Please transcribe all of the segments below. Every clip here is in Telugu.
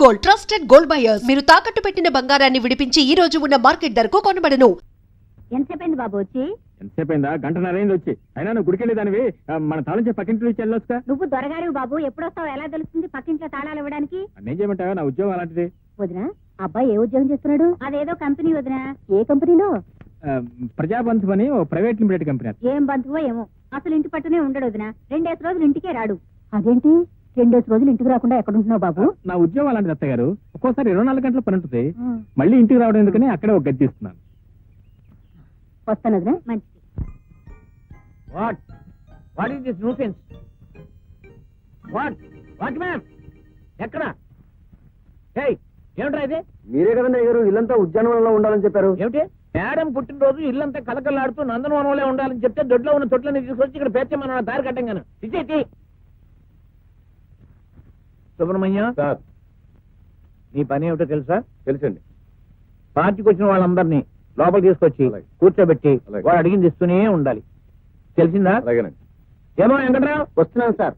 గోల్డ్ ట్రస్టెడ్ గోల్డ్ బయర్స్ మీరు తాకట్టు పెట్టిన బంగారాన్ని విడిపించి ఈ రోజు ఉన్న మార్కెట్ ధరకు కొనబడను. ఎంతసేపైంది బాబు వచ్చి? ఎంతసేపైందా? గంటన్నరైంది వచ్చి. అయినా నువ్వు గుడికెళ్ళేదానివి, మన తాళం పక్కింట్లో ఇచ్చి వెళ్ళొచ్చుగా. నువ్వు దొరగారు బాబు, ఎప్పుడొస్తావు ఎలా తెలుస్తుంది పక్కింట్లో తాళాలు ఇవ్వడానికి? నేను చేయమంటావా? నా ఉద్యోగం అలాంటిది. వదినా, అబ్బాయి ఏ ఉద్యోగం చేస్తున్నాడు? అదేదో కంపెనీ వదినా. ఏ కంపెనీలో? ప్రజాబంధు అని ఓ ప్రైవేట్ లిమిటెడ్ కంపెనీ. ఏం బంధువో ఏమో, అసలు ఇంటి పట్టునే ఉండడు వదినా. 2 రోజులు ఇంటికే రాడు. అదేంటి 2 రోజులు ఇంటికి రాకుండా ఎక్కడుంటున్నావు బాబు? నా ఉద్యోగం అలాంటిది అత్త గారు. ఒక్కోసారి 24 గంటల పని ఉంటుంది. మళ్ళీ ఇంటికి రావడం ఎందుకని అక్కడే ఒక గది తీస్తున్నాను. వస్తాను వదినా. మంచిది. What is this nuisance? What ma'am? ఎక్కడ? ఏమిట్రా ఇది? మీరే కదండి అయ్యారు ఇల్లంతా ఉద్యానవనంలో ఉండాలని చెప్పారు. ఏమిటి? మేడం పుట్టినరోజు ఇల్లంతా కలకల్లాడుతూ నందనవనంలో ఉండాలని చెప్తే దొడ్లో ఉన్న తొట్లని తీసుకొచ్చి ఇక్కడ పేర్చమన్న దారి కట్టంగాను. ఇచ్చేటి సుబ్రహ్మణ్యం, నీ పని ఏమిటో తెలుసా? తెలుసండి. పార్టీకి వచ్చిన వాళ్ళందరినీ లోపల తీసుకొచ్చి కూర్చోబెట్టి వాడు అడిగింది ఇస్తూనే ఉండాలి. తెలిసిందా? అలాగేనండి. ఏమో వెంకట్రావు, వస్తున్నాను సార్.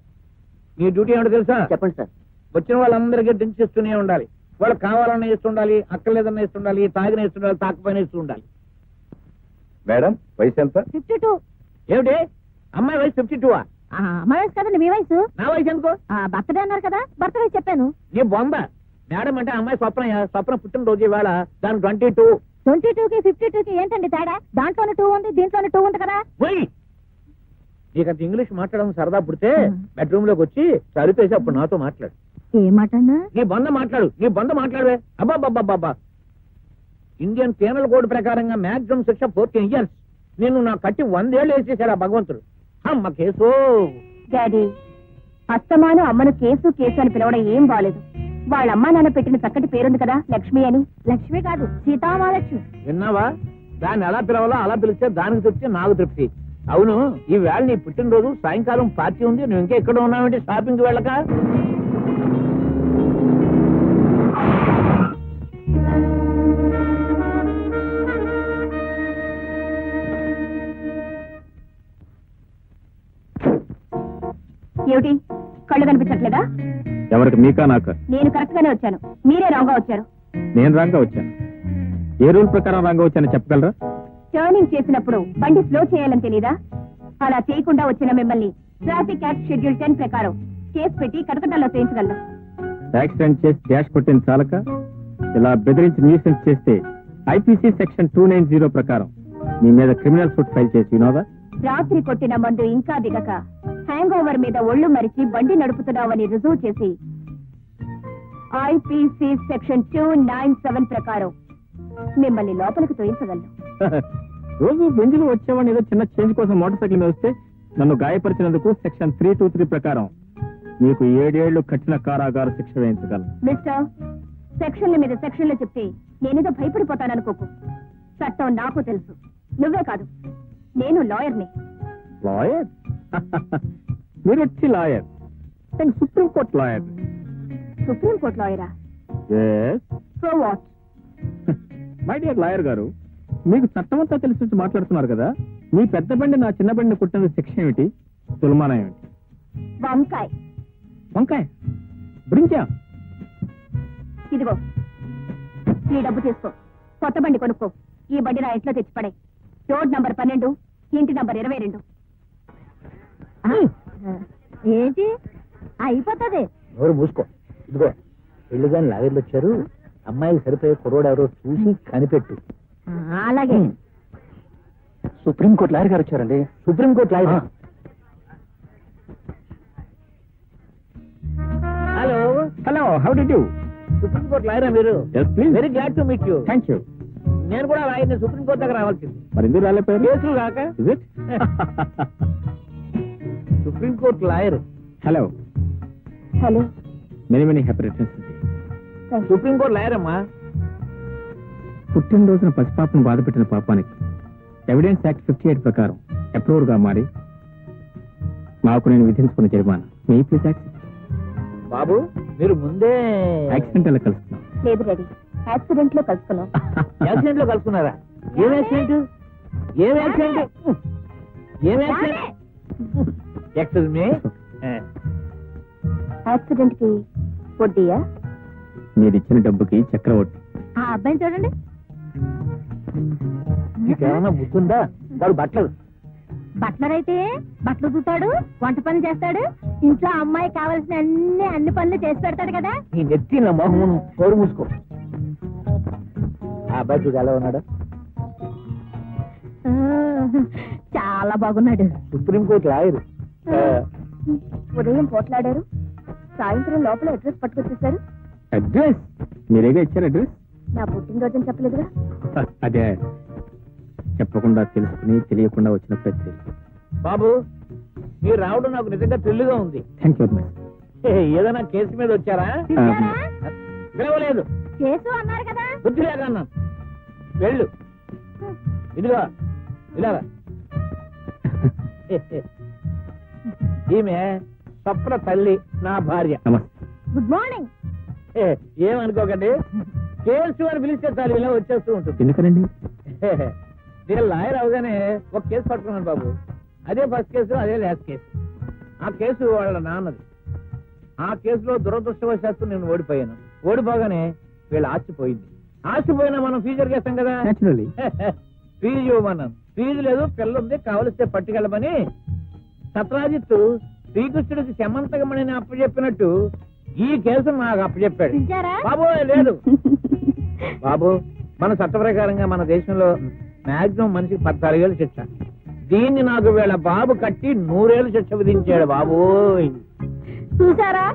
నీ డ్యూటీ ఏమిటో తెలుసా? చెప్పండి సార్. వచ్చిన వాళ్ళందరికీ డ్రింక్స్ ఇస్తూనే ఉండాలి. వాళ్ళకి కావాలన్నా ఇస్తుండాలి, అక్కర్లేదన్నా ఇస్తుండాలి, తాగిన ఇస్తుండాలి, తాకపోయినా ఇస్తూ ఉండాలి. మేడం వయసు ఎంత? 52. ఏమిటి? అమ్మాయి వయసు 52? అమ్మాయి వయసు కదండి మీ వయసు. నా వయసు ఎందుకో? బర్త్డే అన్నారు కదా, బర్త్ వయసు చెప్పాను. నీ బొంద. మేడం అంటే అమ్మాయి స్వప్న పుట్టినరోజు ఇవాళ. దాని 22. 22కి 52కి ఏంటండి తేడా? దాంట్లోనే 2 ఉంది, దీంట్లోనే 2 ఉంది కదా. నీకంత ఇంగ్లీష్ మాట్లాడడం సరదా పుడితే బెడ్రూమ్ లోకి వచ్చి సరిపేసి అప్పుడు నాతో మాట్లాడు. ఏ మాటన్నా? నీ బంద మాట్లాడవే. అబ్బాబ్బాబ్బా, ఇండియన్ పీనల్ కోడ్ ప్రకారంగా మాక్సిమం శిక్ష 14 years. నేను నా కట్టి 100 ఏళ్ళు వేసేసాడు ఆ భగవంతుడు. అమ్మ కేసు. డాడీ, అత్తమాను అమ్మను కేసు అని పిలవడం ఏం బాలేదు. వాళ్ళ అమ్మా నాన్న పెట్టిన చక్కటి పేరుంది కదా, లక్ష్మి అని. లక్ష్మి కాదు, సీతామహాలక్ష్మి. విన్నావా? దాన్ని ఎలా పిలవాలో అలా పిలిస్తే దానికి తృప్తి, నాకు తృప్తి. అవును, ఈ వేళ నీ పుట్టినరోజు, సాయంకాలం పార్టీ ఉంది. నువ్వు ఇంకా ఎక్కడ ఉన్నావంటే షాపింగ్ వెళ్ళక? ఏమిటి, కళ్ళు కనిపించట్లేదా? ఎవరికి? మీకా నాకా? నేను కరెక్ట్ గానే వచ్చాను, మీరే రాంగ్ గా వచ్చారు. నేను రాంగా వచ్చాను. ఏ రూల్ ప్రకారం రాంగా వచ్చానో చెప్పగలరా? టర్నింగ్ చేసినప్పుడు బండి స్లో చేయాలని తెలీదా? అలా చేయకుండా వచ్చిన మిమ్మల్ని ట్రాఫిక్ యాక్ట్ షెడ్యూల్ 10 ప్రకారం కేసు పెట్టి కటకటాల్లో చేయించగలను. యాక్సిడెంట్ చేసి డాష్ కొట్టిన చాలక ఇలా బెదిరించి న్యూసెన్స్ చేస్తే ఐపీసీ సెక్షన్ 290 ప్రకారం మీ మీద క్రిమినల్ సూట్ ఫైల్ చేసి వినోదా? రాత్రి కొట్టిన మందు ఇంకా దిగక హ్యాంగ్ ఓవర్ మీద ఒళ్ళు మరిచి బండి నడుపుతున్నావని రుజువు చేసి ఐపీసీ సెక్షన్ 297 ప్రకారం మిమ్మల్ని లోపలికి తోయించగలను. రోజు బెంజులు వచ్చేవాడిని ఏదో చిన్న చేంజ్ కోసం మోటార్ సైకిల్ మీద వస్తే నన్ను గాయపరిచినందుకు సెక్షన్ 323 ప్రకారం మీకు 7 ఏళ్లు కఠిన కారాగార శిక్ష వేయించగలను. మిస్టర్, సెక్షన్ల మీద సెక్షన్లు చెప్తే నేనేదో భయపడిపోతాననుకోకు. చట్టం నాకు తెలుసు, నువ్వే కాదు, నేను లాయర్ని. లాయర్? మీరు వచ్చి లాయర్? నేను సుప్రీంకోర్టు లాయర్. సుప్రీంకోర్టు లాయరా? So what? My dear lawyer గారు, మీకు చట్టం అంతా తెలిసి మాట్లాడుతున్నారు కదా. మీ పెద్ద బండి నా చిన్న బండిని కుట్టిన శిక్ష ఏమిటి? తులమానం ఏమిటి? వంకాయ. వంకాయ? బ్రింజా? ఇదిగో, ఈ డబ్బు తీసుకో, కొత్త బండి కొనుక్కో. ఈ బండి నా ఇంట్లో తెచ్చిపడే. రోడ్ నంబర్ 12, ఇంటి నంబర్ 22. ఏంటి అయిపోతుంది? ఎవరు మూసుకో. ఇదిగో, పెళ్లి గాని లాగర్లు వచ్చారు. అమ్మాయికి సరిపోయే కుర్రోడు ఎవరో చూసి కనిపెట్టు. అలాగే. సుప్రీంకోర్టు లాయర్ గారు వచ్చారండి. Supreme court lawyer? Hello hello, how did you? Supreme court లాయరా మీరు? Very glad to meet you. Thank you. నేను కూడా లాయర్ని. సుప్రీంకోర్టు దగ్గర రావాల్సింది. మరి ఎందుకు రాలేపోయారు? కేసులు కాక. Is it? Supreme court lawyer. Hello. Hello. Many happy returns. Supreme court lawyer అమ్మా. పుట్టినరోజున పసిపాపను బాధపెట్టిన పాపానికి ఎవిడెన్స్ యాక్ట్ 58 ప్రకారం అప్రూవర్ గా మారి మాకు నేను విధించుకున్న జరిమానా మీ ప్లీజ్ యాక్సెప్ట్. బాబు, మీరు ముందే యాక్సిడెంట్ అలా కలుస్తున్నాం. లేదు డాడీ, యాక్సిడెంట్ లో కలుసుకున్నాం. యాక్సిడెంట్ లో కలుసుకున్నారా? ఏం యాక్సిడెంట్? ఏం యాక్సిడెంట్? ఏం యాక్సిడెంట్? ఎక్స్క్యూజ్ మీ, యాక్సిడెంట్ కి వడ్డీయా? మీరు ఇచ్చిన డబ్బుకి చక్రవర్తి. ఆ అబ్బాయిని చూడండి. నీకేమన్నా గుర్తుందా? వాడు బట్టలు బట్లర్ అయితే బట్టలు చూతాడు, వంట పనులు చేస్తాడు, ఇంట్లో అమ్మాయి కావాల్సిన అన్ని పనులు చేసి పెడతాడు కదా. ఈ నెత్తి నా మొహం కోరు మూసుకో. ఆ అబ్బాయి చూడు ఎలా ఉన్నాడు? ఆ, చాలా బాగున్నాడు. Supreme court lawyer. ఉదయం పోట్లాడారు, సాయంత్రం లోపల అడ్రస్ పట్టుకొచ్చేసారు. అడ్రస్ మీరేగా ఇచ్చారు అడ్రస్? నా పుట్టినరోజు చెప్పలేదుగా. అదే చెప్పకుండా తెలుసుకుని తెలియకుండా వచ్చిన ప్రతి. బాబు మీరు రావడం నాకు నిజంగా థ్రిల్గా ఉంది. Thank you. ఏదైనా కేసు మీద వచ్చారా? పిలిచారా? పిలవలేదు, కేసు అన్నారు కదా. బుద్ధి లేక అన్నాను. వెళ్ళు. ఇదిగో ఇలా ఈమె స్వప్న తల్లి, నా భార్య. నమస్తే. Good morning. ఏమనుకోకండి, కేసు అని పిలిస్తే చాలు ఇలా వచ్చేస్తూ ఉంటుంది. ఎందుకనండి? నేను లాయర్ అవగానే ఒక కేసు పట్టుకున్నాను బాబు. అదే ఫస్ట్ కేసు, అదే లాస్ట్ కేసు. ఆ కేసు వాళ్ళ నాన్నది. ఆ కేసులో దురదృష్టవశాత్తు నేను ఓడిపోయాను. ఓడిపోగానే వీళ్ళ ఆస్తిపోయింది. ఆస్తిపోయినా మనం ఫ్యూచర్ చేస్తాం కదా. Naturally. ఫీజు ఇవ్వమన్నాను. ఫీజు లేదు, పిల్ల ఉంది, కావలిస్తే పట్టుకెళ్ళమని సత్రాజిత్తు శ్రీకృష్ణుడికి శమంతకమణిని అప్పచెప్పినట్టు ఈ కేసు నాకు అప్పచెప్పాడు. పిలిచారా? బాబు లేదు బాబు, మన చట్ట ప్రకారంగా మన దేశంలో మాక్సిమం మనిషికి 14 ఏళ్ళు శిక్ష. దీన్ని నాకు వీళ్ళ బాబు కట్టి 100 ఏళ్ళు శిక్ష విధించాడు బాబు. చూసారా,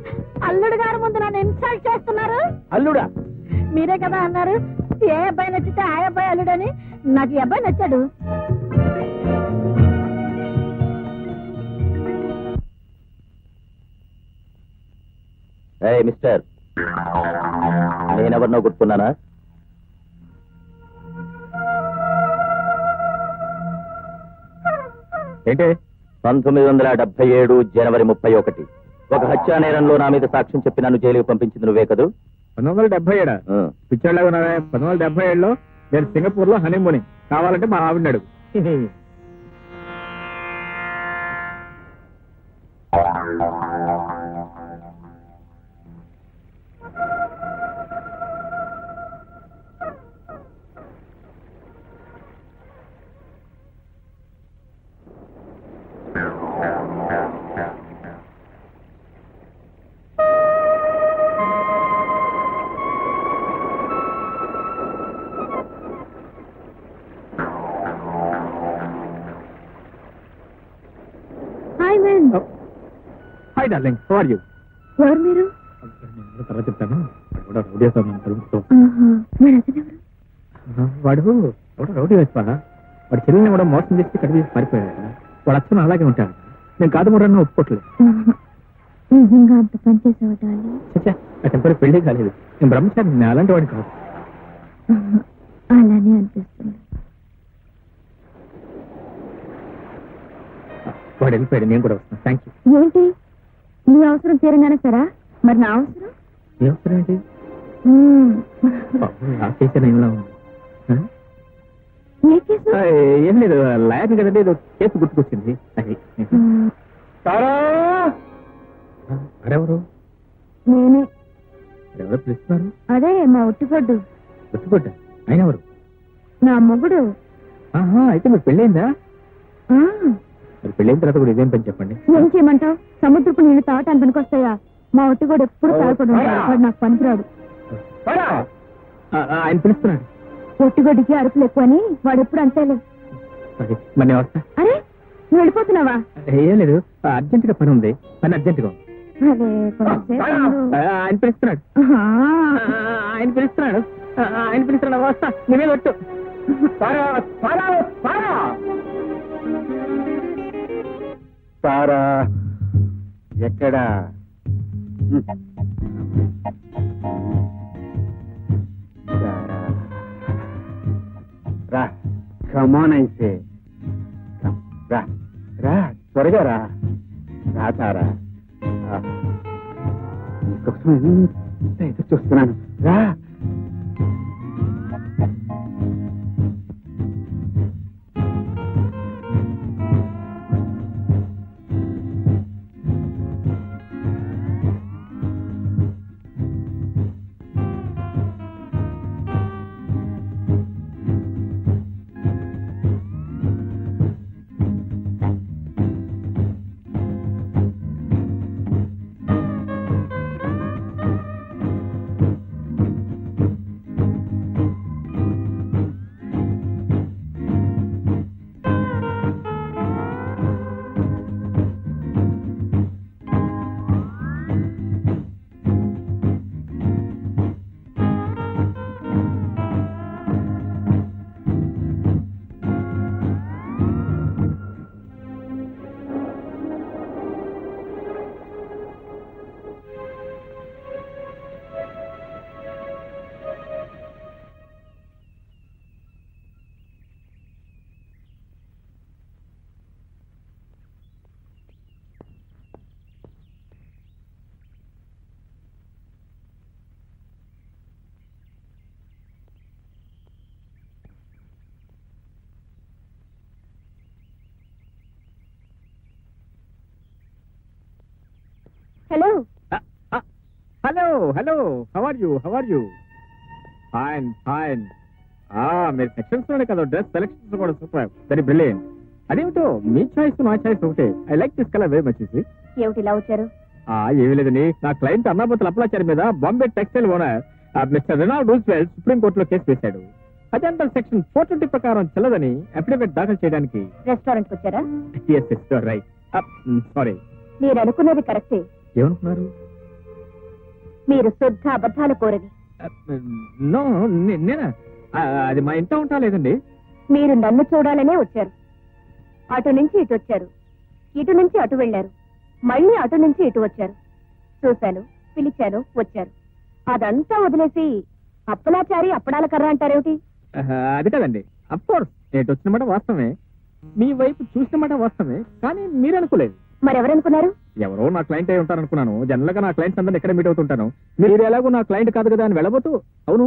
అల్లుడు గారి ముందు నన్ను ఇన్సల్ట్ చేస్తున్నారు. అల్లుడా? మీరే కదా అన్నారు ఏ అబ్బాయి నచ్చితే ఆ అబ్బాయి అల్లుడని. నాకు ఈ అబ్బాయి నచ్చాడు. మిస్టర్, నేనెవరినో గుర్తున్నానా? ఏంటి? 1977 జనవరి 31 ఒక హత్యా నేరంలో నా మీద సాక్ష్యం చెప్పి నన్ను జైలుకి పంపించింది నువ్వే కదూ? 1977 పిచ్చోళ్ళగా ఉన్నావే. 1977లో నేను సింగపూర్ లో హనీమూనింగ్. కావాలంటే మా ఆవిడన్నాడు. Hi man. Hi darling, how are you? ఎవరు మీరు? తర్వాత చెప్తాను. ఎవడో రౌడీ వేస్తాను నన్ను తరుముతూ. మరి అతనెవరు? వాడు ఎవడో రౌడీ వేస్తావా? వాడు చెల్లిని కూడా మోసం చేసి కడిగి పారిపోయాడు. వాడు అచ్చను అలాగే ఉంటాడు. నేను కాదు మూడన్నా ఒప్పుకోవట్లేదు. నిజంగా అంత పని చేసేవాళ్ళు? చచ్చా, నాకు ఎంతవరకు పెళ్లి కాలేదు. నేను బ్రహ్మచారి, నేను అలాంటి వాడిని కాదు. అలానే అనిపిస్తుంది. వాడు వెళ్ళిపోయాడు, నేను కూడా వస్తాను. Thank you. ఏంటి నీ అవసరం తీరంగానే సరా? మరి నా అవసరం? ఏ అవసరం ఏంటి? ఆ కేసు ఏమిలా ఉంది? ఏ కేసు? ఏం లేదు, లాయర్ కదండి, ఏదో కేసు గుర్తుకొచ్చింది. అది అరెవరు? నేనే. ఎవరో పిలుస్తున్నారు? అదే మా ఒట్టిపడ్డు. గుర్తుపడ్డా. ఆయన ఎవరు? నా మొగుడు. ఆహా, అయితే మీరు పెళ్ళైందా? ఆ, మరి పెళ్ళైన తర్వాత కూడా ఇదేం పని చెప్పండి. ఏం చేయమంటావు? సముద్రపు నీళ్ళు తాగటానికి పనికొస్తాయా? మా ఒట్టిగోడు ఎప్పుడు తాగకుండా ఉంటాడు. వాడు నాకు పనికిరాడు. ఆయన పిలుస్తున్నాడు. ఒట్టిగొడ్డికి అరుపులు ఎక్కువ అని వాడు ఎప్పుడు అంతేలే. సరే, మరి నేను వస్తా. అరే నువ్వు వెళ్ళిపోతున్నావా? ఏం లేదు, అర్జెంట్ గా పని ఉంది. పని అర్జెంట్ గా ఉంది. అదే కొంచెంసేపు ఉండు. ఆయన పిలుస్తున్నాడు. ఆహా. ఆయన పిలుస్తున్నాడు. ఆయన పిలుస్తున్నాడు, వస్తా. నీ మీద ఒట్టు. సారా ఎక్కడా? రా, కమాన్ అయితే. రా రా, త్వరగా రా. రా తారా, నీకోసం ఎంత ఎదురు చూస్తున్నాను. రా. Hello hello hello how are you fine fine. మీరు సెక్షన్స్ లోనే కదా, డ్రెస్ సెలెక్షన్స్ కూడా సూపర్, వెరీ బ్రిలియంట్. అదేమిటో మీ చాయిస్ నా చాయిస్ ఒకటే. I like this colour very much. ఏమిటి ఇలా వచ్చారు? ఏమీ లేదండి, నా క్లయింట్ అన్నాబోతుల అప్లాచారి మీద Bombay textile owner mister Reynold Roosevelt supreme కోర్టులో కేసు వేశాడు. అజెండల్ సెక్షన్ 420 ప్రకారం చెల్లదని అఫిడవిట్ దాఖలు చేయడానికి. రెస్టారెంట్ వచ్చారా? రైట్. సారీ. మీరు అనుకున్నది కరెక్టే. ఏమనుకున్నారు? మీరు శుద్ధ అబద్ధాల కోరని. నో, నేనా? అది మా ఇంట్లో ఉంటా లేదండి. మీరు నన్ను చూడాలనే వచ్చారు. అటు నుంచి ఇటు వచ్చారు, ఇటు నుంచి అటు వెళ్ళారు, మళ్ళీ అటు నుంచి ఇటు వచ్చారు. చూశాను, పిలిచాను, వచ్చారు. అదంతా వదిలేసి అప్పలాచారి అప్పడాల కర్ర అంటారేమిటి? అది కదండి, అఫ్ కోర్స్ నేను వచ్చిన మాట వాస్తవమే, మీ వైపు చూసిన మాట వాస్తవమే, కానీ మీరు అనుకోలేదు. మరెవరనుకున్నారు? ఎవరో నా క్లయింట్ అయి ఉంటారనుకున్నాను. జనరల్ గా నా క్లయింట్స్ అందరిని ఎక్కడ మీట్ అవుతుంటాను. మీరు ఎలాగో నా క్లయింట్ కాదు కదా అని వెళ్ళబోతూ, అవును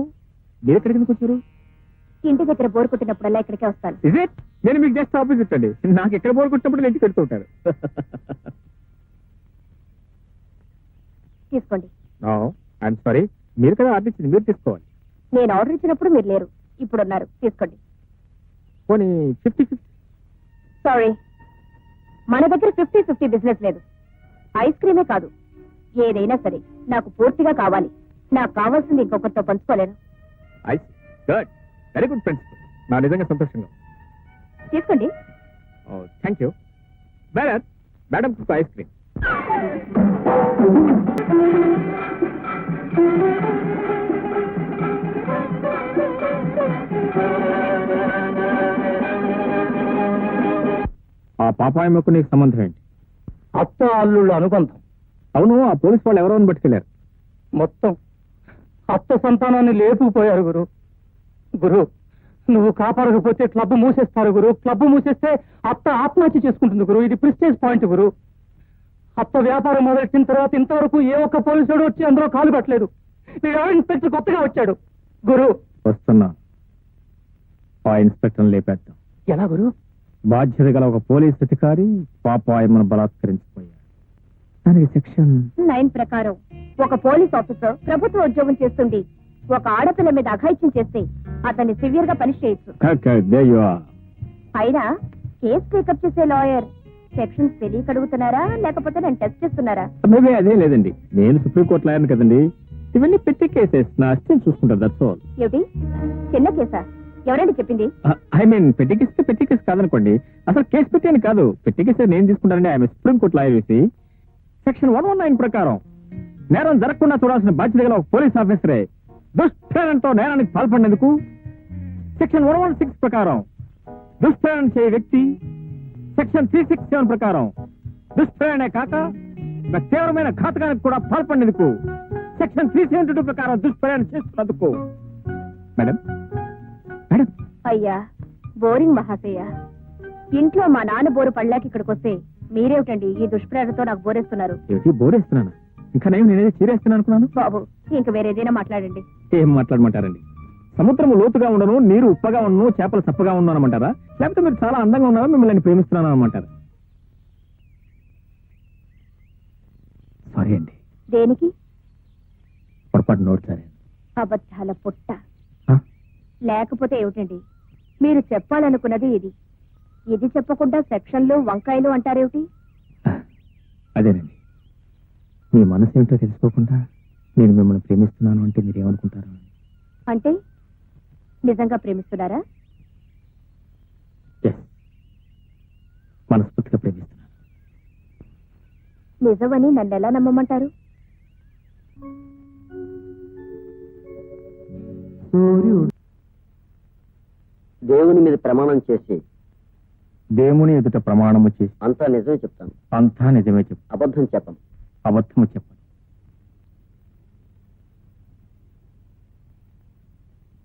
మీరు ఎక్కడికి ఎందుకు వచ్చారు? ఇంటి దగ్గర బోర్ కొట్టినప్పుడల్లా ఇక్కడికే వస్తాను. Is it? నేను మీకు జస్ట్ ఆపోజిట్ అండి. నాకు ఎక్కడ బోర్ కొట్టినప్పుడు ఇంటికి వెళ్తూ ఉంటారు. తీసుకోండి. ఐఎమ్ సారీ, మీరు కదా ఆర్డర్ ఇచ్చింది, మీరు తీసుకోవాలి. నేను ఆర్డర్ ఇచ్చినప్పుడు మీరు లేరు, ఇప్పుడు ఉన్నారు, తీసుకోండి. పోనీ 50-50. సారీ, మన దగ్గర 50-50 బిజినెస్ లేదు. ఐస్ క్రీమే కాదు, ఏదైనా సరే నాకు పూర్తిగా కావాలి. నాకు కావాల్సింది ఇంకొకరితో పంచుకోలేను. Good, very good principal. నా నిజంగా సంతోషంగా. తీసుకోండి. Thank you. Madam ice cream. ఆ పాపాయమ్మకు నీకు సంబంధం ఏంటి? అత్త అల్లుళ్ళ అనుబంధం. అవును, ఆ పోలీస్ వాళ్ళు ఎవరో పట్టుకెళ్లారు. మొత్తం అత్త సంతానాన్ని లేపుకుపోయారు గురు. గురు, నువ్వు కాపాడకపోతే క్లబ్ మూసేస్తారు గురు. క్లబ్ మూసేస్తే అత్త ఆత్మహత్య చేసుకుంటుంది గురు. ఇది ప్రిస్టేజ్ పాయింట్ గురు. అత్త వ్యాపారం మొదలెట్టిన తర్వాత ఇంతవరకు ఏ ఒక్క పోలీసుడు వచ్చి అందులో కాలు పెట్టలేదు. ఇన్స్పెక్టర్ కొత్తగా వచ్చాడు గురు. వస్తున్నా, ఆ ఇన్స్పెక్టర్ లేపేద్దాం. ఎలా గురు? బాధ్యత గల ఒక పోలీస్ అధికారి పాపాయమ్మను బలాత్కరించిపోయాడు. దానికి సెక్షన్ 9 ప్రకారం ఒక పోలీస్ ఆఫీసర్ ప్రభుత్వ ఉద్యోగం చేస్తుండి ఒక ఆడపిల్ల మీద అఘాయిత్యం చేస్తే అతన్ని సివియర్ గా పనిష్ చేయొచ్చు. అయినా కేసు టేకప్ చేసే లాయర్ సెక్షన్స్ తెలియక అడుగుతున్నారా, లేకపోతే నేను టెస్ట్ చేస్తున్నారా? మేబీ అదే లేదండి, నేను సుప్రీంకోర్టు లాయర్ని కదండి. ఇవన్నీ పెట్టి కేసెస్ నా అసిస్టెంట్ చూసుకుంటారు. That's all. ఏమిటి, చిన్న కేసా? ఎవరండి చెప్పింది? ఐ మీన్ పెట్టి కేసు కాదనుకోండి. అసలు కేసు పెట్టాను కాదు, పెట్టి కేసు నేను తీసుకుంటానండి. ఐఎమ్ సుప్రీంకోర్టు లాయర్ వేసి సెక్షన్ 119 ప్రకారం నేరం జరగకుండా చూడాల్సిన బాధ్యత గల ఒక పోలీస్ ఆఫీసరే దుష్ప్రేరణతో నేరానికి పాల్పడినందుకు సెక్షన్ 116 ప్రకారం దుష్ప్రేరణ చేయ వ్యక్తి, సెక్షన్ 367 ప్రకారం దుష్ప్రేరణే కాక ఒక తీవ్రమైన ఘాతకానికి కూడా పాల్పడినందుకు సెక్షన్ 372 ప్రకారం దుష్ప్రేరణ చేస్తున్నందుకు. మేడం మేడం అయ్యా, బోరింగ్ మహాశయ. ఇంట్లో మా నాన్న బోరు పళ్ళాకి ఇక్కడికి వస్తే మీరేమిటండి ఈ దుష్ప్రేరణతో నాకు బోరేస్తున్నారు? ఏమిటి బోరేస్తున్నాను? ఇంకా నేనేది చీరేస్తున్నాను అనుకున్నాను. బాబు, ఇంక వేరేదైనా మాట్లాడండి. ఏం మాట్లాడమంటారండి? సముద్రం లోతుగా ఉండను, నీరు ఉప్పగా ఉండను, చేపలు చప్పగా ఉండను అనమంటారా? లేకపోతే మీరు చాలా అందంగా ఉన్నారా, మిమ్మల్ని ప్రేమిస్తున్నాను అనమంటారా? సారీ అండి. దేనికి? పొరపాటు నోట్ సరే. అబద్ధాల పుట్ట. లేకపోతే ఏమిటండి, మీరు చెప్పాలనుకున్నది ఇది. ఇది చెప్పకుండా సెక్షన్లు వంకాయలు అంటారేమిటి? అదేనండి, మీ మనసు ఏమిటో తెలుసుకోకుండా నేను మిమ్మల్ని ప్రేమిస్తున్నాను అంటే మీరేమనుకుంటారు? అంటే నిజంగా ప్రేమిస్తున్నారా? మనస్ఫూర్తిగా ప్రేమిస్తున్నాను. నిజమని నన్ను ఎలా నమ్మమంటారు? దేవుని మీద ప్రమాణం చేసి దేవుని ఎదుట ప్రమాణము చేసి అంతా నిజమే చెప్తాను. అంతా నిజమే చెప్పు. అబద్ధం చెప్పను. అబద్ధము చెప్పను.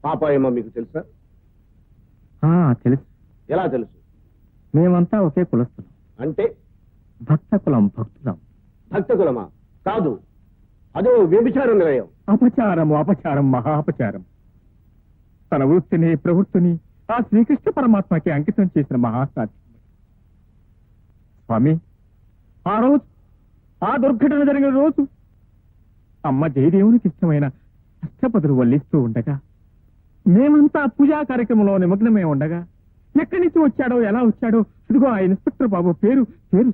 పాపాయమ్మ మీకు తెలుసా? తెలుసు. ఎలా తెలుసు? మేమంతా ఒకే కులస్తులం. అంటే భక్త కులం, భక్తులం. భక్త కులమా? కాదు, అదో వ్యభిచార నిలయం. అపచారము, అపచారం, మహా అపచారం. తన వృత్తిని, ప్రవృత్తిని ఆ శ్రీకృష్ణ పరమాత్మకి అంకితం చేసిన మహాసాధ్యం. స్వామి, ఆ దుర్ఘటన జరిగిన రోజు అమ్మ జయదేవునికి ఇష్టమైన అష్టపదులు వల్లిస్తూ ఉండగా మేమంతా పూజా కార్యక్రమంలో నిమగ్నమే ఉండగా ఎక్కడి నుంచి వచ్చాడో ఎలా వచ్చాడో ఇదిగో ఆ ఇన్స్పెక్టర్ బాబు పేరు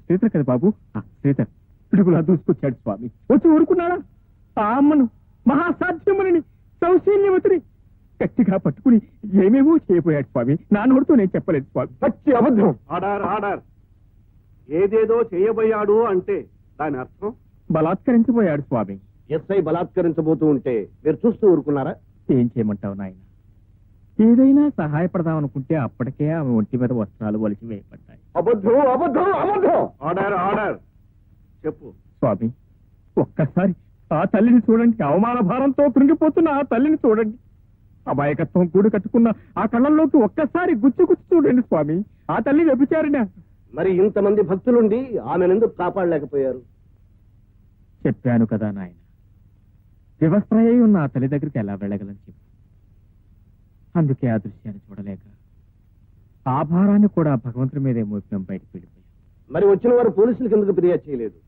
శ్రీధర్ కదా బాబు, ఆ శ్రీధర్ పిడుగులా దూసుకొచ్చాడు స్వామి. వచ్చి ఊరుకున్నాడా? ఆ అమ్మను మహాసాధ్యమని సౌశీల్యవతిని గట్టిగా పట్టుకుని ఏమేమో చేయబోయాడు స్వామి. నా నోటితో నేను చెప్పలేదు స్వామి. పచ్చి అబద్ధం. Order order. ఏదేదో చేయబోయాడు అంటే దాని అర్థం బలాత్కరించబోయాడు స్వామి. ఎస్ఐ బలాత్కరించబోతూ ఉంటే మీరు చూస్తూ ఊరుకున్నారా? ఏం చేయమంటావు నాయన? ఏదైనా సహాయపడదాం అనుకుంటే అప్పటికే ఆమె ఒంటి మీద వస్త్రాలు వలిసి వేయబడ్డాయి. అబద్ధం అబద్ధం అబద్ధం. Order order. చెప్పు స్వామి, ఒక్కసారి ఆ తల్లిని చూడండి. అవమాన భారంతో కృంగిపోతున్న ఆ తల్లిని చూడండి. అమాయకత్వం కూడి కట్టుకున్న ఆ కళ్ళల్లోకి ఒక్కసారి గుచ్చి చూడండి స్వామి. ఆ తల్లి వ్యభిచారినా? మరి ఇంతమంది భక్తులుండి ఆమెనెందుకు కాపాడలేకపోయారు? చెప్పాను కదా నాయన, వివస్త్రయ్య ఉన్న ఆ తల్లి దగ్గరికి ఎలా వెళ్ళగలని చెప్పు. అందుకే ఆ దృశ్యాన్ని చూడలేక ఆ భారాన్ని కూడా భగవంతుడి మీదే మోపినం బయటకు వెళ్ళిపోయాం. మరి వచ్చిన వారు పోలీసులకు ఎందుకు ఫిర్యాదు చేయలేదు?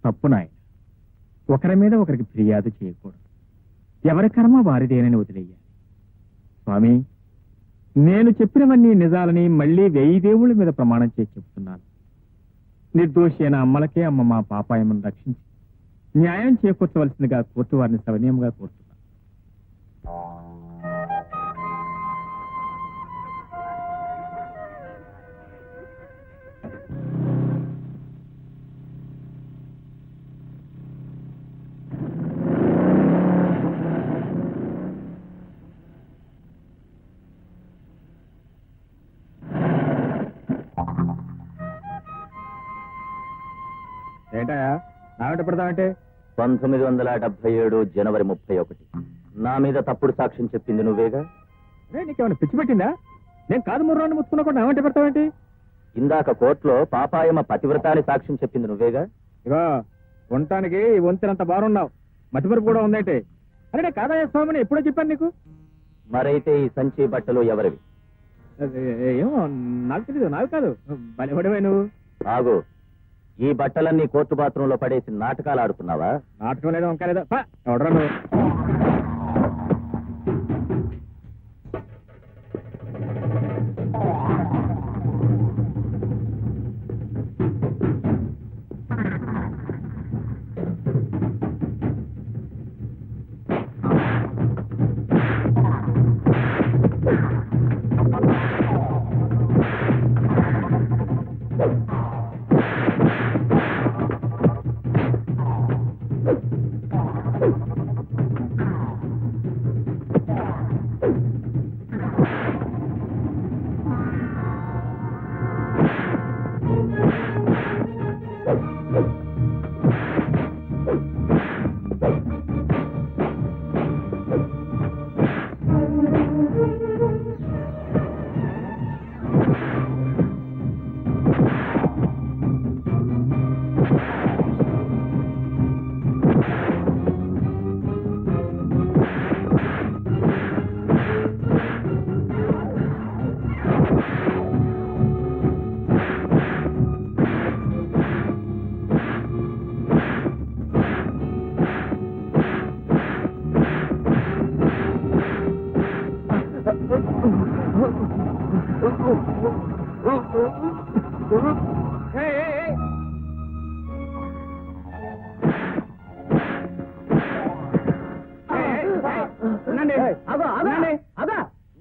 తప్పు నాయన, ఒకరి మీద ఒకరికి ఫిర్యాదు చేయకూడదు. ఎవరి కర్మ వారిదేనని వదిలేయాలి. స్వామి, నేను చెప్పినవన్నీ నిజాలని మళ్ళీ 1000 దేవుళ్ళ మీద ప్రమాణం చేసి చెప్తున్నాను. నిర్దోషి అయిన అమ్మలకే అమ్మ మా పాపాయమను రక్షించి న్యాయం చేకూర్చవలసిందిగా కోర్టు వారిని సవినయంగా కోరుతున్నాను. ఏంటయా నాగంట పెడతామంటే? 1977 జనవరి 31. నా మీద తప్పుడు సాక్ష్యం చెప్పింది నువ్వేగా? నీకేమైనా పిచ్చి పెట్టిందా? నేను కాదు ముర్రాన్ని ముచ్చుకున్నా నాగంట పెడతావేంటి? ఇందాక కోర్టులో పాపాయమ పతివ్రతాన్ని సాక్ష్యం చెప్పింది నువ్వేగా? ఇగో ఉండటానికి వంతెనంత బారున్నావు, మతిమరుపు కూడా ఉందంటే. అరే నేను కాదయ్య స్వామిని ఎప్పుడో చెప్పాను నీకు. మరైతే ఈ సంచి బట్టలు ఎవరివి? ఏమో నాకు తెలీదు, నాకు కాదు. బలిపడివే నువ్వు. ఆగు, ఈ బట్టలన్నీ కోర్టు బాత్రూంలో పడేసి నాటకాలు ఆడుతున్నావా? నాటకం లేదో వంక లేదో ఎవడరా నువ్వు?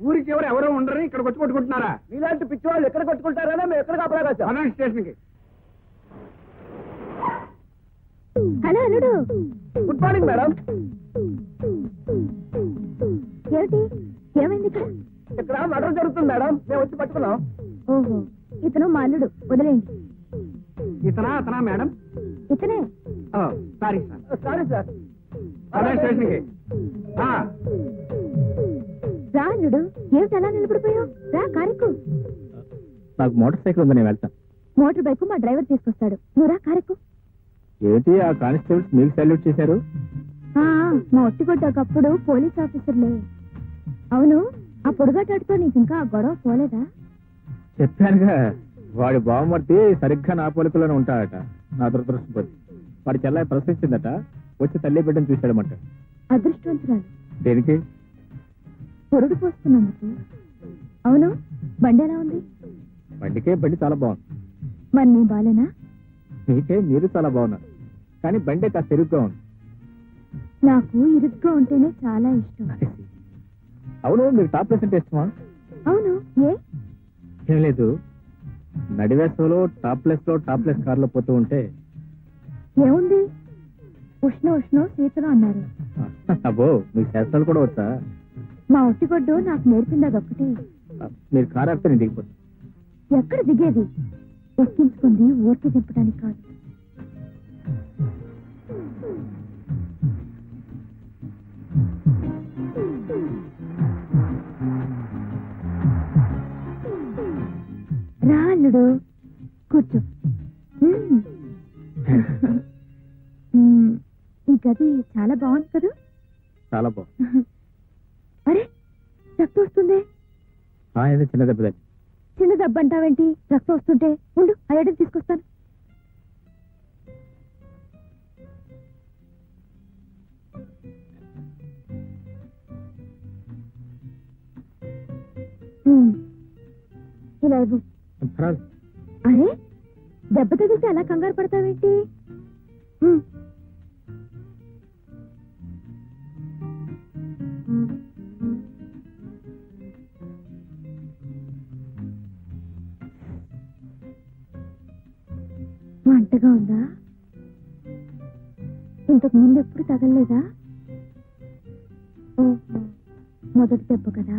ఊరికి ఎవరెవరో ఉండరు, ఇక్కడ వచ్చి కొట్టుకుంటున్నారా? ఇలాంటి పిచ్చి వాళ్ళు ఎక్కడ కొట్టుకుంటారా? మేము ఎక్కడ కాపలా స్టేషన్ కి. హలో అల్లుడు. Good morning madam. ఏమిటి, ఏమైంది ఇక్కడ? ఇక్కడ మర్డర్ జరుగుతుంది మేడం, మేము వచ్చి పట్టుకున్నాం. ఓహో, ఇతను మా అల్లుడు, వదిలేండి. అతనా మేడం? ఇతనే. Sorry sir. Sorry sir. Station కి. రా అల్లుడు, ఏమిటి అలా నిలబడిపోయావు? రా కారెక్కు. నాకు మోటార్ సైకిల్ ఉంది, నేను వెళ్తాను. మోటార్ బైక్ మా డ్రైవర్ తీసుకొస్తాడు, నువ్వు రా కారెక్కు. ఏంటి ఆ కానిస్టేబుల్స్ మీకు సల్యూట్ చేశారు? మా ఒట్టిగొడ్డకప్పుడు పోలీస్ ఆఫీసర్లే. అవును, ఆ పొడుగటాడుతో నీకు ఇంకా ఆ గొడవ పోలేదా? చెప్పానుగా, వాడి బావమర్తి సరిగ్గా నా పోలికలోనే ఉంటాడట. నా దురదృష్టపోయి వాడి చెల్లాయి ప్రశ్నించిందట, వచ్చి తల్లి బిడ్డను చూశాడమంట. అదృష్టవంతురాలు. దేనికి? పొరుడు పోస్తున్నందుకు. అవును, బండి ఎలా ఉంది? బండికే బండి చాలా బాగుంది. మరి నీ బాలేనా? మీకే మీరు చాలా బాగున్నారు, కానీ బండే కాస్త ఇరుగ్గా ఉంది. నాకు ఇరుగ్గా ఉంటేనే చాలా ఇష్టం. అవును, మీకు టాప్ ప్లేస్ అంటే ఇష్టమా? అవును, ఏ? ఏం లేదు, నడివేసంలో టాప్ ప్లేస్ కార్లో పోతూ ఉంటే. ఏముంది? ఉష్ణ శీతలు అన్నారు. అబ్బో, మీకు శాస్త్రాలు కూడా వచ్చా? మా ఒట్టిగొడ్డు నాకు నేర్పింది అదొక్కటే. మీరు కారు ఆపితే నేను దిగిపోతాను. ఎక్కడ దిగేది? ఎక్కించుకుంది ఊరికి దింపడానికి కాదు. రా అల్లుడు, కూర్చో. ఈ గది చాలా బాగుంది కదా? చాలా బాగుంది. అరే, రక్తం వస్తుంది. ఏదో చిన్న దెబ్బ. చిన్న దెబ్బ అంటావేంటి? రక్తం వస్తుంటే ఉండు, అయ్యడం తీసుకొస్తాను. ఇలా ఇవ్వు. పర్వాలేదు. అరే, దెబ్బ తగిలితే అలా కంగారు పడతావేంటి? మంటగా ఉందా? ఇంతకు ముందు ఎప్పుడు తగలలేదా? ఓహో, మొదటి దెబ్బ కదా,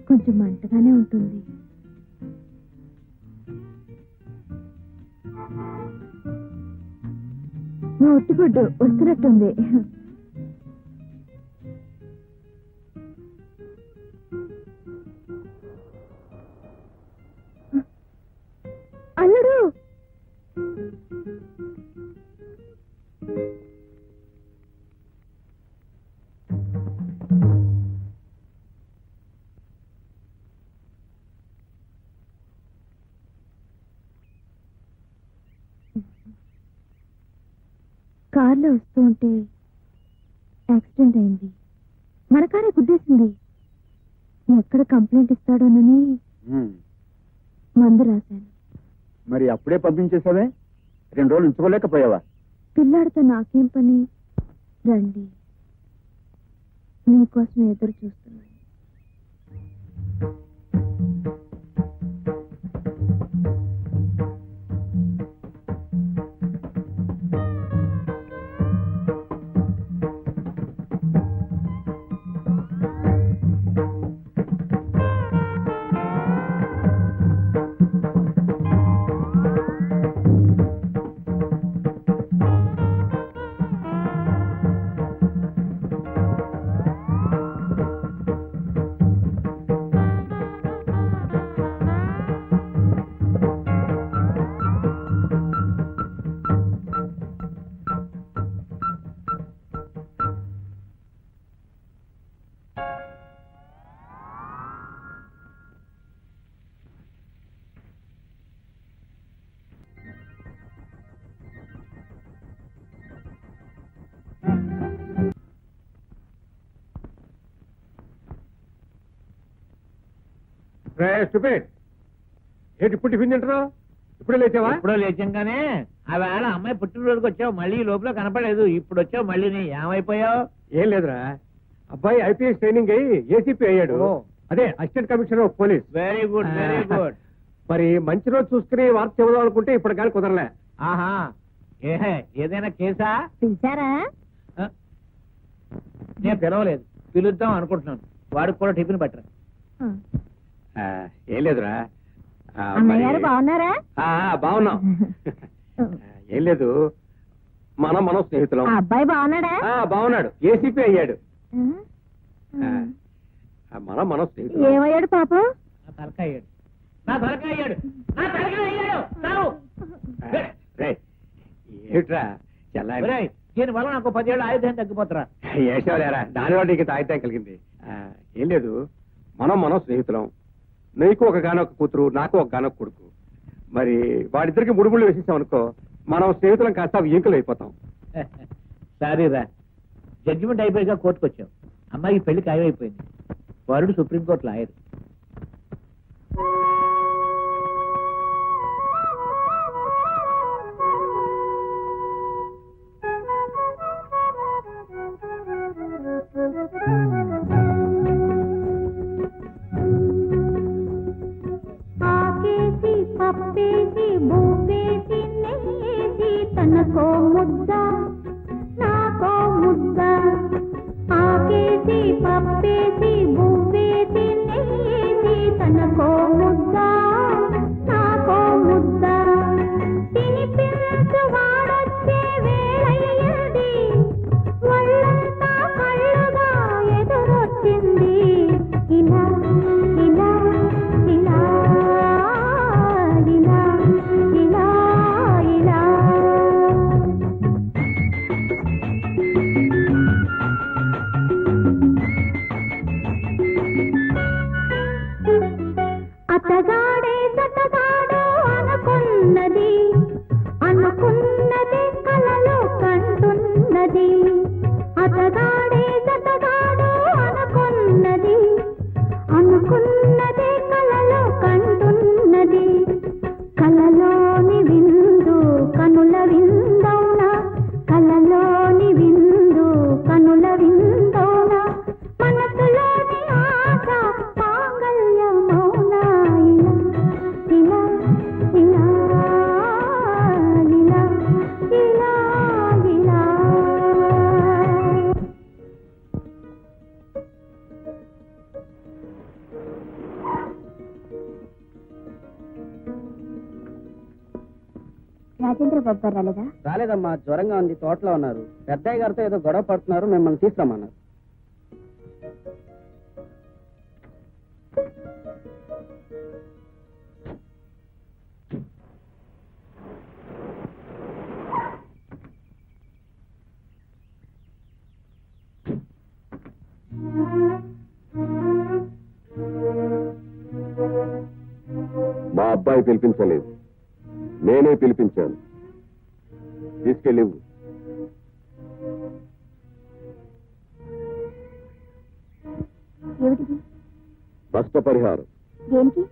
కొంచెం మంటగానే ఉంటుంది. మా ఒట్టిగుడ్డు వస్తున్నట్టుంది. అల్లుడు, కార్లో వస్తూ ఉంటే యాక్సిడెంట్ అయింది. మన కారే గుద్దేసింది. ఎక్కడ కంప్లైంట్ ఇస్తాడోనని మందు రాశాను. మరి అప్పుడే పంపించేసావే? 2 రోజులు ఉంచుకోలేకపోయావా? పిల్లాడితో నాకేం పని? రండి, నీకోసం ఎదురు చూస్తున్నాను. ఏంటి ఇప్పుడు టిఫిన్ తింటారా? ఇప్పుడే లేచావా? ఎప్పుడో లేచంగానే ఆ వేళ అమ్మాయి పుట్టినరోజుకి వచ్చావు, మళ్ళీ లోపల కనపడలేదు. ఇప్పుడు వచ్చావు మళ్ళీ, ఏమైపోయావు? ఏం లేదురా, అబ్బాయి ఐపీఎస్ ట్రైనింగ్ అయ్యి ఏసీపీ అయ్యాడు. అదే assistant commissioner of police. Very good, very good. మరి మంచి రోజు చూసుకుని వార్త చెబుదాం అనుకుంటే ఇప్పుడు కానీ కుదరలే. ఆహా, ఏదైనా కేసా? పిలిచారా? నేను పిలవలేదు, పిలుద్దాం అనుకుంటున్నాను. వాడికి కూడా టిఫిన్ పట్టరా. ఏం లేదురా, అన్నయ్యారు బాగున్నారా? బాగున్నాం. ఏం లేదు, మనం స్నేహితులం. అబ్బాయి బాగున్నాడా? బాగున్నాడు, ఏసీపీ అయ్యాడు. మనం స్నేహితులం. ఏమయ్యాడు పాపం? నా తలకాయ అయ్యాడు, నా తలకాయ అయ్యాడు, నా తలకాయ అయ్యాడు. ఏమిట్రా చెల్లాయి, దీనివల్ల నాకు 10 ఏళ్ళు ఆయుధం తగ్గిపోతారా? ఏసేవలేరా, దానివల్ల నీకు తాయితం కలిగింది. ఏం లేదు, మనం స్నేహితులం. నీకు ఒక గానొక కూతురు, నాకు ఒక గానొక కొడుకు. మరి వాడిద్దరికి ముడుముళ్ళు వేసేసాం అనుకో, మనం స్నేహితులం కాస్త వ్యంకులు అయిపోతాం. సారీరా, జడ్జిమెంట్ అయిపోయాక కోర్టుకు వచ్చాం. అమ్మాయికి పెళ్లి ఖాయమైపోయింది. వరుడు సుప్రీంకోర్టు లాయర్. ఆకేసి పప్పేసి భూపేసి నెయ్యేసి తనకో ముద్ద నాకో ముద్ద. ఆకేసి పప్పేసి భూపేసి నెయ్యేసి తనకో ముద్ద నాకో ముద్ద. తినిపించు వాడొచ్చే వేళయ్యది, ఒళ్ళంతా కళ్ళుగా ఎదురొచ్చింది. ఇలా ఇలా ఇలా ఇలా ఇలా ఇలా. అతగాడే సతగాడు అనుకున్నది, అనుకున్నది కలలో కంటున్నది. అతగాడే సతగాడు అనుకున్నది, అనుకున్నది కలలో కంటున్నది. కలలోని విందు కనుల విందౌనా, కలలోని విందు కనుల విందౌనా. మనసులోని ఆశ మాంగళ్యమౌనా. ఇలా ఇలా ఇలా ఇలా ఇలా ఇలా. రాజేంద్ర బాబు గారు రాలేదా? రాలేదమ్మా, జ్వరంగా ఉంది, తోటలో ఉన్నారు. పెద్దయ్య గారితో ఏదో గొడవ పడుతున్నారు, మిమ్మల్ని తీసుకురమ్మన్నారు. మా అబ్బాయి పిలిపించలేదు, నేనే పిలిపించాను. తీసుకెళ్ళి ఏమిటిది? నష్టపరిహారం. దేనికి?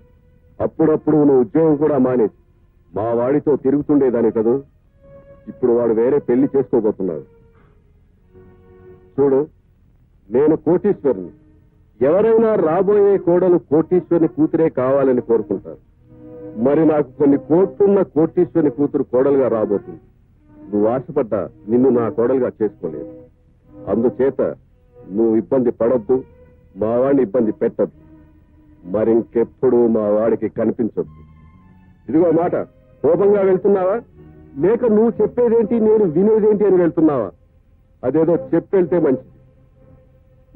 అప్పుడప్పుడు నువ్వు ఉద్యోగం కూడా మానేసి మా వాడితో తిరుగుతుండేదాని కదూ. ఇప్పుడు వాడు వేరే పెళ్లి చేసుకోబోతున్నాడు. చూడు, నేను కోటీశ్వరుని. ఎవరైనా రాబోయే కోడలు కోటీశ్వరుని కూతురే కావాలని కోరుకుంటారు. మరి నాకు కొన్ని కోట్లున్న కోటీశ్వరుని కూతురు కోడలుగా రాబోతుంది. నువ్వు ఆశపడ్డా నిన్ను నా కోడలుగా చేసుకోలేదు. అందుచేత నువ్వు ఇబ్బంది పడొద్దు, మా వాడిని ఇబ్బంది పెట్టద్దు. మరింకెప్పుడు మా వాడికి కనిపించొద్దు. ఇదిగో మాట, కోపంగా వెళ్తున్నావా లేక నువ్వు చెప్పేదేంటి నేను వినేదేంటి అని వెళ్తున్నావా? అదేదో చెప్పెళ్తే మంచిది.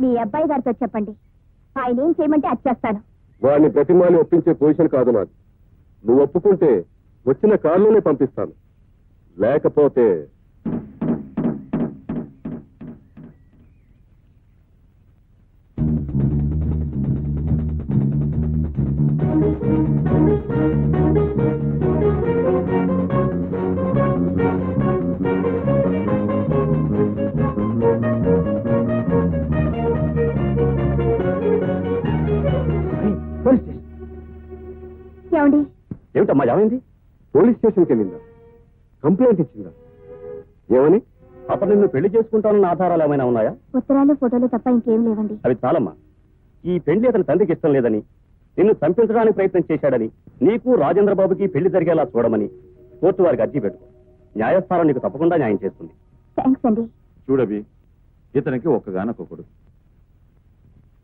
మీ అబ్బాయి గారితో చెప్పండి, ఆయన ఏం చేయమంటే అది చేస్తాను. వాడిని ప్రతిమాని ఒప్పించే పొజిషన్ కాదు నాది. నువ్వు ఒప్పుకుంటే వచ్చిన కారులోనే పంపిస్తాను, లేకపోతే ఏమండి? ఏమిటమ్మా ఏమైంది? పోలీస్ స్టేషన్కి వెళ్ళిందా? కంప్లైంట్ ఇచ్చిందా? ఏమని? అతను నిన్ను పెళ్లి చేసుకుంటానన్న ఆధారాలు ఏమైనా ఉన్నాయా? ఉత్తరాలు ఫోటోలు తప్ప ఇంకేం లేవండి. అవి చాలమ్మా. ఈ పెళ్లి అతని తండ్రికి ఇష్టం లేదని, నిన్ను చంపించడానికి ప్రయత్నం చేశాడని, నీకు రాజేంద్ర బాబుకి పెళ్లి జరిగేలా చూడమని కోర్టు వారికి అర్జీ పెట్టుకో. న్యాయస్థానం నీకు తప్పకుండా న్యాయం చేస్తుంది. థ్యాంక్స్ అండి. చూడవి, ఇతనికి ఒక్కగానొక్క కొడుకు.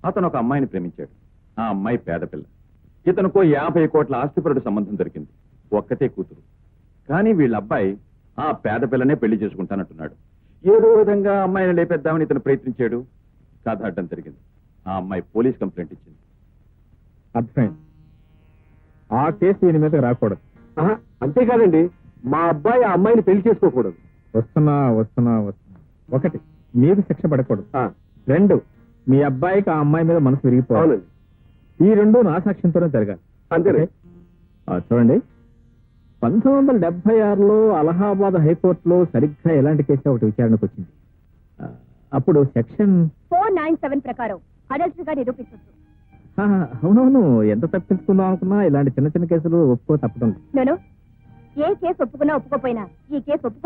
అతను ఒక అమ్మాయిని ప్రేమించాడు. ఆ అమ్మాయి పేద పిల్ల. ఇతనుకో 50 కోట్ల ఆస్తిపరుడు సంబంధం దొరికింది. ఒక్కతే కూతురు. కానీ వీళ్ళ అబ్బాయి ఆ పేద పిల్లనే పెళ్లి చేసుకుంటానంటున్నాడు. ఏదో విధంగా అమ్మాయిని లేపేద్దామని ఇతను ప్రయత్నించాడు. కథ అడ్డం జరిగింది. ఆ అమ్మాయి పోలీస్ కంప్లైంట్ ఇచ్చింది. అర్థమైంది. ఆ కేసు దీని మీద రాకూడదు. అంతేకాదండి, మా అబ్బాయి ఆ అమ్మాయిని పెళ్లి చేసుకోకూడదు. వస్తున్నా వస్తున్నా వస్తున్నా. 1, మీరు శిక్ష పడకూడదు. 2, మీ అబ్బాయికి ఆ అమ్మాయి మీద మనసు విరిగిపోవాలి. ఈ 2 నా సాక్ష్యంతోనే జరగాలి. అంతేనే. చూడండి, 1976లో అలహాబాద్ హైకోర్టులో సరిగ్గా ఎలాంటి కేసు ఒకటి విచారణకు వచ్చింది. అప్పుడు సెక్షన్ 497 ప్రకారం అడల్టరీగా నిరూపించవచ్చు. అవునవును, ఎంత తప్పించుకుందాం అనుకున్నా ఇలాంటి చిన్న చిన్న కేసులు ఒప్పుకో తప్పడం లేదు. నేను ఏ కేసు ఒప్పుకున్నా ఒప్పుకోపోయినా ఈ కేసు